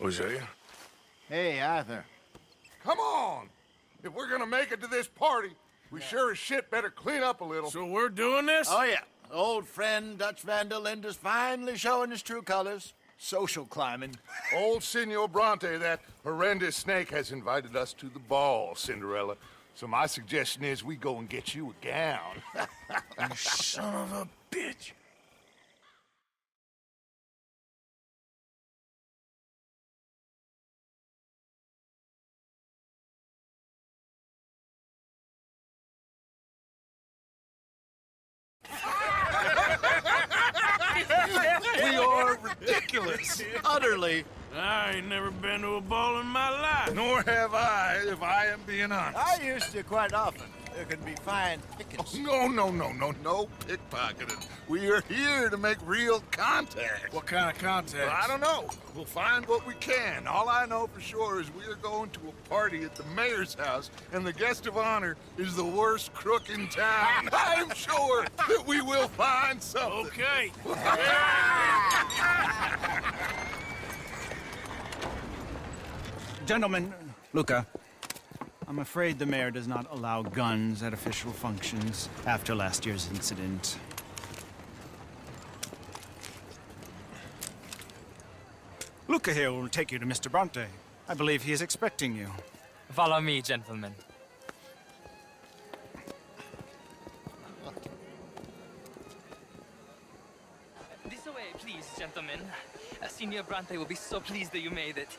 Hosea? Hey, Arthur. Come on! If we're gonna make it to this party, we sure as shit better clean up a little. So we're doing this? Oh, yeah. Old friend Dutch Van der Linde's finally showing his true colors. Social climbing. Old Senor Bronte, that horrendous snake, has invited us to the ball, Cinderella. So my suggestion is we go and get you a gown. You son of a bitch. We are ridiculous. Utterly. I ain't never been to a ball in my life. Nor have I, if I am being honest. I used to quite often. There can be fine pickings. No pickpocketing. We are here to make real contact. What kind of contact? Well, I don't know. We'll find what we can. All I know for sure is we are going to a party at the mayor's house, and the guest of honor is the worst crook in town. I'm sure that we will find something. Okay. Gentlemen, Luca, I'm afraid the mayor does not allow guns at official functions after last year's incident. Luca here will take you to Mr. Bronte. I believe he is expecting you. Follow me, gentlemen. This way, please, gentlemen. Senior Bronte will be so pleased that you made it.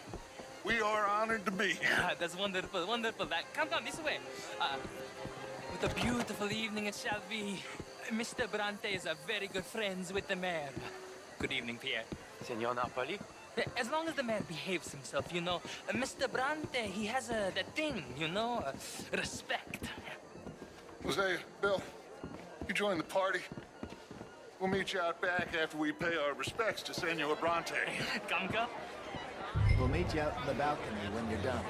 We are honored to be here. That's wonderful, wonderful. Come this way. What a beautiful evening it shall be. Mr. Bronte is a very good friends with the mayor. Good evening, Pierre. Senor Napoli? As long as the man behaves himself, you know. Mr. Bronte, he has that thing, you know, respect. Hosea, Bill, you join the party. We'll meet you out back after we pay our respects to Senor Bronte. Come. We'll meet you out in the balcony when you're done.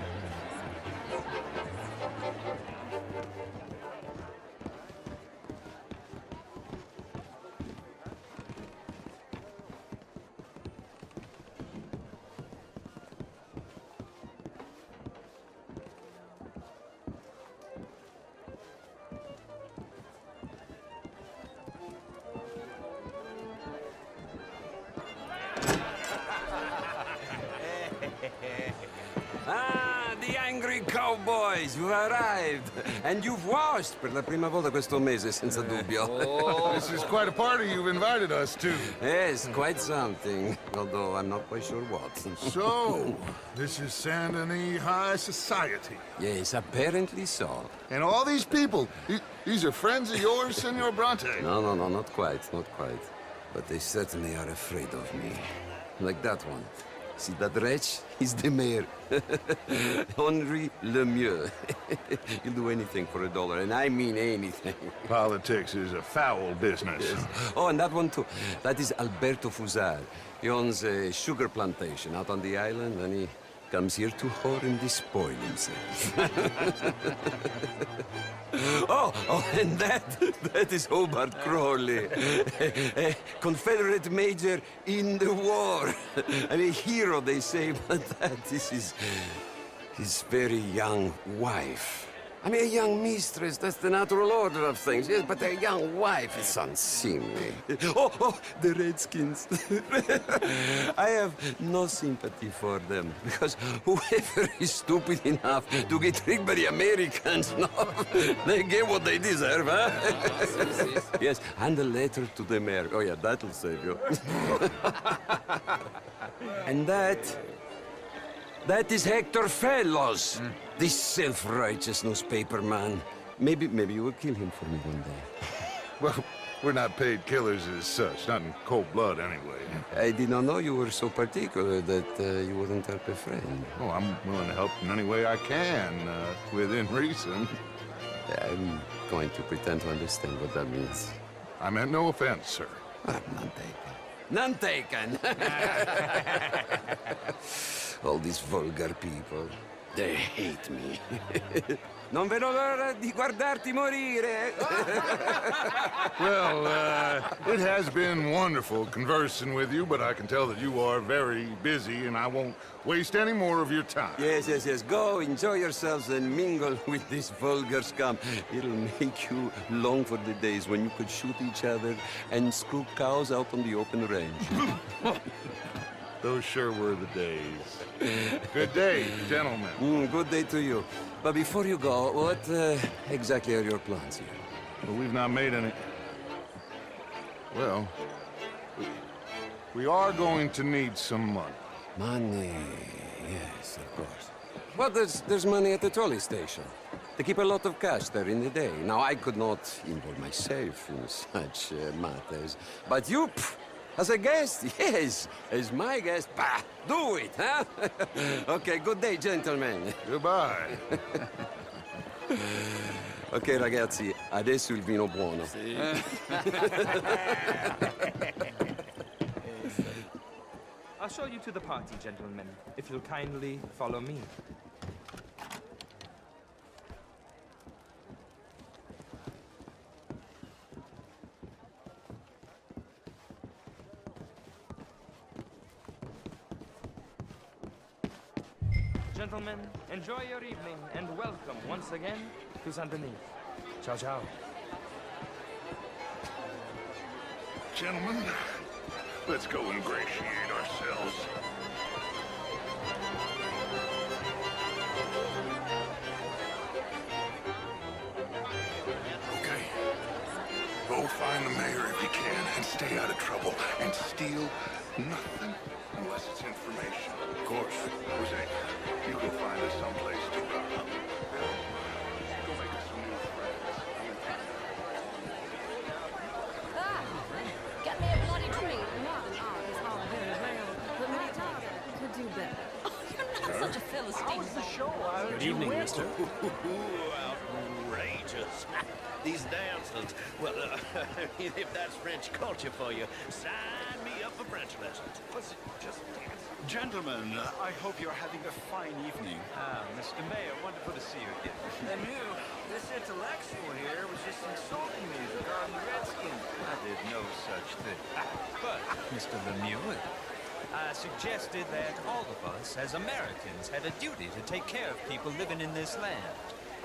Ah, the angry cowboys, you've arrived. And you've washed per la prima volta questo mese, senza dubbio. This is quite a party you've invited us to. Yes, quite something. Although I'm not quite sure what. So, this is Saint Denis High Society. Yes, apparently so. And all these people, these are friends of yours, Senor Bronte? No, not quite, not quite. But they certainly are afraid of me. Like that one. See that wretch? He's the mayor. Henri Lemieux. He'll do anything for $1, and I mean anything. Politics is a foul business. Yes. Oh, and that one too. That is Alberto Fusar. He owns a sugar plantation out on the island, and he comes here to whore and despoil himself. Oh, and that is Hobart Crawley, a Confederate major in the war. I mean, a hero, they say, but that is his very young wife. I mean, a young mistress, that's the natural order of things, yes, but a young wife is unseemly. Oh, the Redskins. I have no sympathy for them, because whoever is stupid enough to get tricked by the Americans, no, they get what they deserve, huh? Yes, and a letter to the mayor. Oh, yeah, that'll save you. And that is Hector Fellows, this self-righteous newspaper man. Maybe you will kill him for me one day. Well, we're not paid killers as such, not in cold blood anyway. I did not know you were so particular that you wouldn't help a friend. Oh, I'm willing to help in any way I can, within reason. I'm going to pretend to understand what that means. I meant no offense, sir. None taken. None taken! All these vulgar people, they hate me. Non vedo l'ora di guardarti morire. Well, it has been wonderful conversing with you, but I can tell that you are very busy, and I won't waste any more of your time. Yes, yes, yes. Go, enjoy yourselves and mingle with this vulgar scum. It'll make you long for the days when you could shoot each other and screw cows out on the open range. Those sure were the days. Good day, gentlemen. Good day to you. But before you go, what exactly are your plans here? Well, we've not made any... Well, we are going to need some money. Money, yes, of course. Well, there's money at the trolley station. They keep a lot of cash there in the day. Now, I could not involve myself in such matters. But you, as a guest, yes, as my guest, bah, do it, huh? Okay, good day, gentlemen. Goodbye. Ok, ragazzi, adesso il vino buono. I'll show you to the party, gentlemen, if you'll kindly follow me. Gentlemen, enjoy your evening and welcome once again to Saint Denis. Ciao, ciao. Gentlemen, let's go ingratiate ourselves. Okay. Go find the mayor if you can and stay out of trouble and steal nothing unless it's information. Of course. Jose, you go find us someplace to rob. Go make us some new friends. Get me a bloody treat. Could do better. Oh, you're not such a Philistine. Good evening, mister. Outrageous. These dancers, well, if that's French culture for you, sign me up for French lessons. Was it just dance? Gentlemen, I hope you're having a fine evening. Mr. Mayor, wonderful to see you again. And you, this intellectual here was just insulting me regarding the Redskins. I did no such thing. But, Mr. Lemieux, I suggested that all of us, as Americans, had a duty to take care of people living in this land.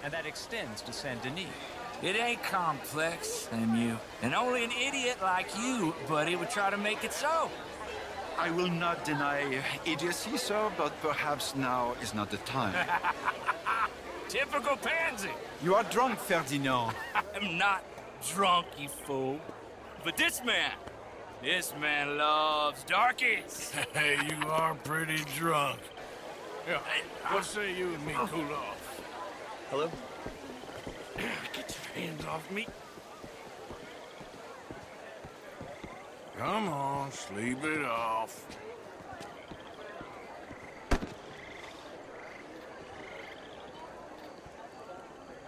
And that extends to Saint Denis. It ain't complex, Lemieux. And only an idiot like you, buddy, would try to make it so. I will not deny idiocy, sir, but perhaps now is not the time. Typical pansy. You are drunk, Ferdinand. I'm not drunk, you fool. But this man loves darkies. Hey, you are pretty drunk. Yeah, what say you and me cool off? Hello? Get your hands off me. Come on, sleep it off.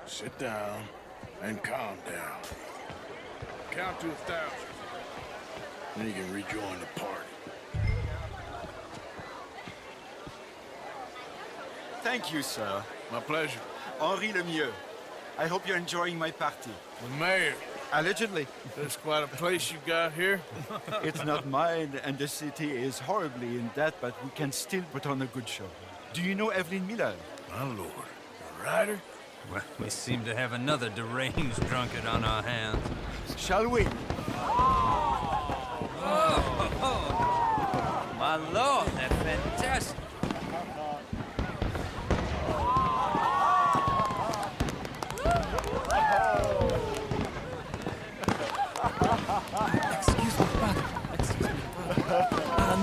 Sit down and calm down. Count to 1,000. Then you can rejoin the party. Thank you, sir. My pleasure. Henri Lemieux. I hope you're enjoying my party. The mayor. Allegedly. That's quite a place you got here. It's not mine, and the city is horribly in debt, but we can still put on a good show. Do you know Evelyn Miller? My lord. A writer? Well, we seem to have another deranged drunkard on our hands. Shall we? My lord, that's fantastic. Excuse me, brother.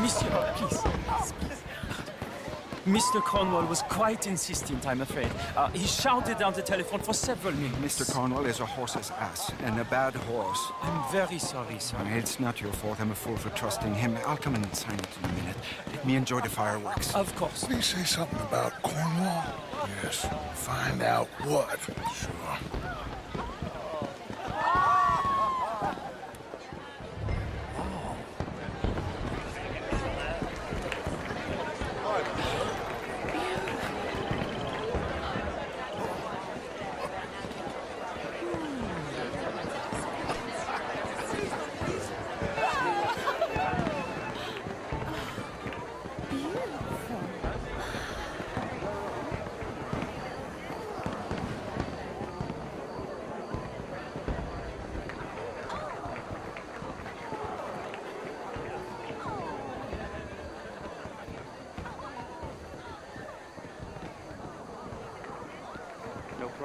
Monsieur, please. Mr. Cornwall was quite insistent, I'm afraid. He shouted down the telephone for several minutes. Mr. Cornwall is a horse's ass, and a bad horse. I'm very sorry, sir. It's not your fault. I'm a fool for trusting him. I'll come in and sign it in a minute. Let me enjoy the fireworks. Of course. Did he say something about Cornwall? Yes. Find out what. Sure.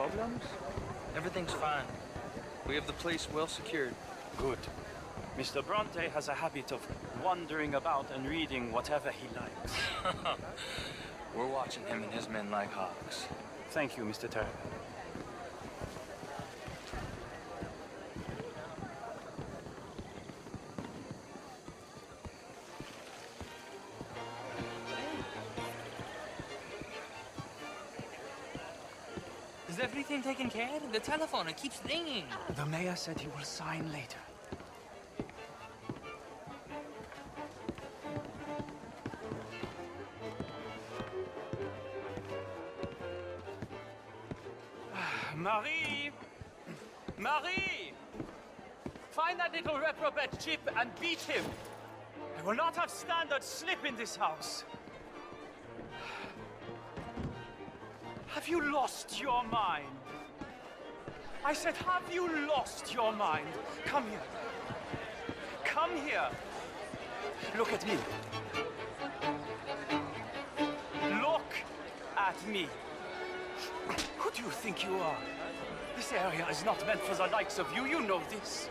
problems? Everything's fine. We have the place well secured. Good. Mr. Bronte has a habit of wandering about and reading whatever he likes. We're watching him and his men like hawks. Thank you, Mr. Turner. Is everything taken care of? The telephone, it keeps ringing. The mayor said he will sign later. Marie! Marie! Find that little reprobate Chip and beat him. I will not have standard slip in this house. Have you lost your mind? I said, have you lost your mind? Come here. Come here. Look at me. Look at me. Who do you think you are? This area is not meant for the likes of you. You know this.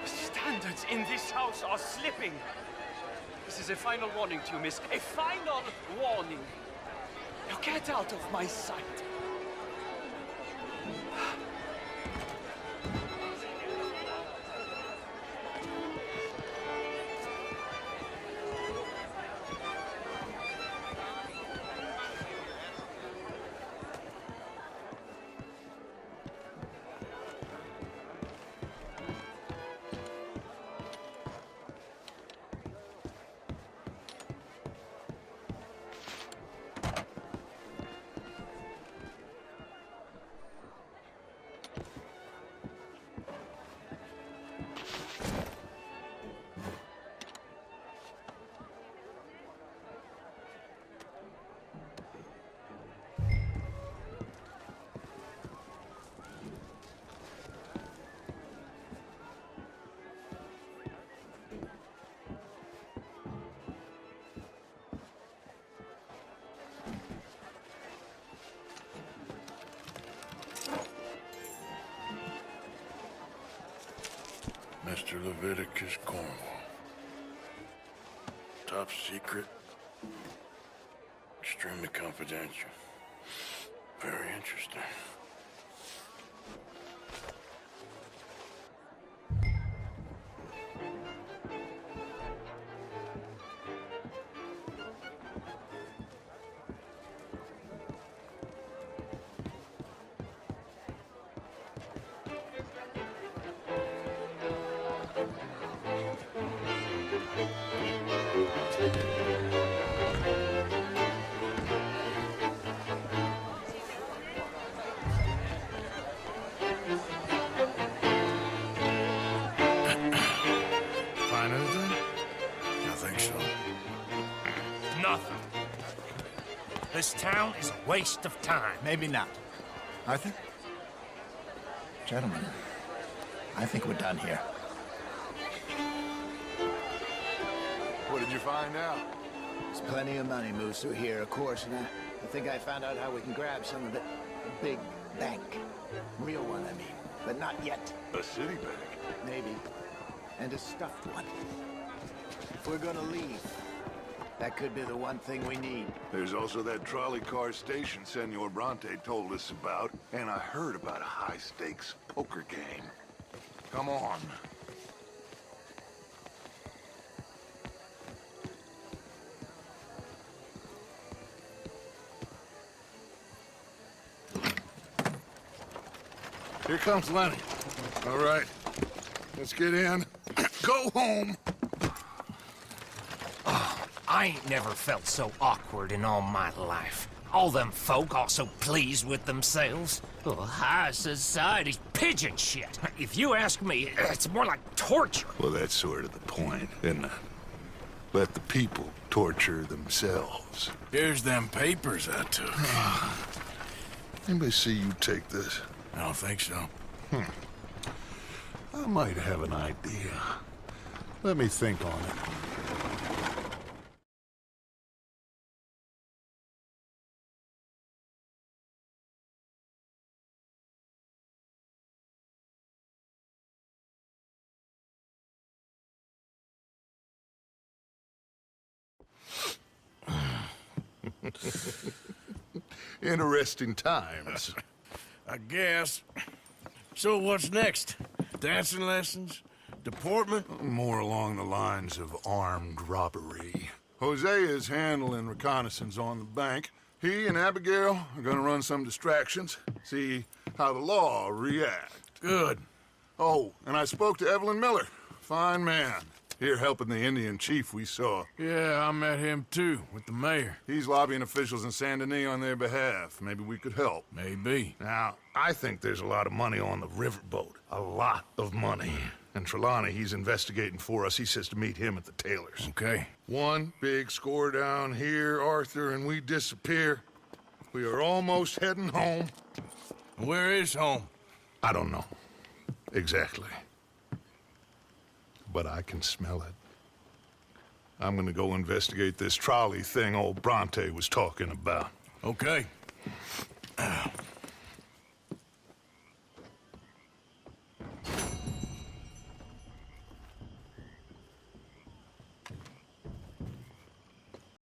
The standards in this house are slipping. This is a final warning to you, miss. A final warning. Now get out of my sight. Mr. Leviticus Cornwall. Top secret. Extremely confidential. Very interesting. Find anything? I think so. Nothing. This town is a waste of time. Maybe not. Arthur? Gentlemen, I think we're done here. What did you find out? There's plenty of money moves through here, of course, and I think I found out how we can grab some of it. A big bank. Real one, I mean. But not yet. A city bank? Maybe. And a stuffed one. If we're gonna leave, that could be the one thing we need. There's also that trolley car station Senor Bronte told us about, and I heard about a high-stakes poker game. Come on. Here comes Lenny. All right, let's get in. Go home. I ain't never felt so awkward in all my life. All them folk all so pleased with themselves. Oh, high society's pigeon shit. If you ask me, it's more like torture. Well, that's sort of the point, isn't it? Let the people torture themselves. Here's them papers I took. Anybody see you take this? I don't think so. I might have an idea. Let me think on it. Interesting times. I guess. So what's next? Dancing lessons? Deportment? More along the lines of armed robbery. Hosea is handling reconnaissance on the bank. He and Abigail are gonna run some distractions, see how the law react. Good. Oh, and I spoke to Evelyn Miller. Fine man. Here helping the Indian chief we saw. Yeah, I met him too, with the mayor. He's lobbying officials in Saint Denis on their behalf. Maybe we could help. Maybe. Now, I think there's a lot of money on the riverboat. A lot of money. And Trelawney, he's investigating for us. He says to meet him at the Taylor's. Okay. One big score down here, Arthur, and we disappear. We are almost heading home. Where is home? I don't know. Exactly. But I can smell it. I'm gonna go investigate this trolley thing old Bronte was talking about. Okay.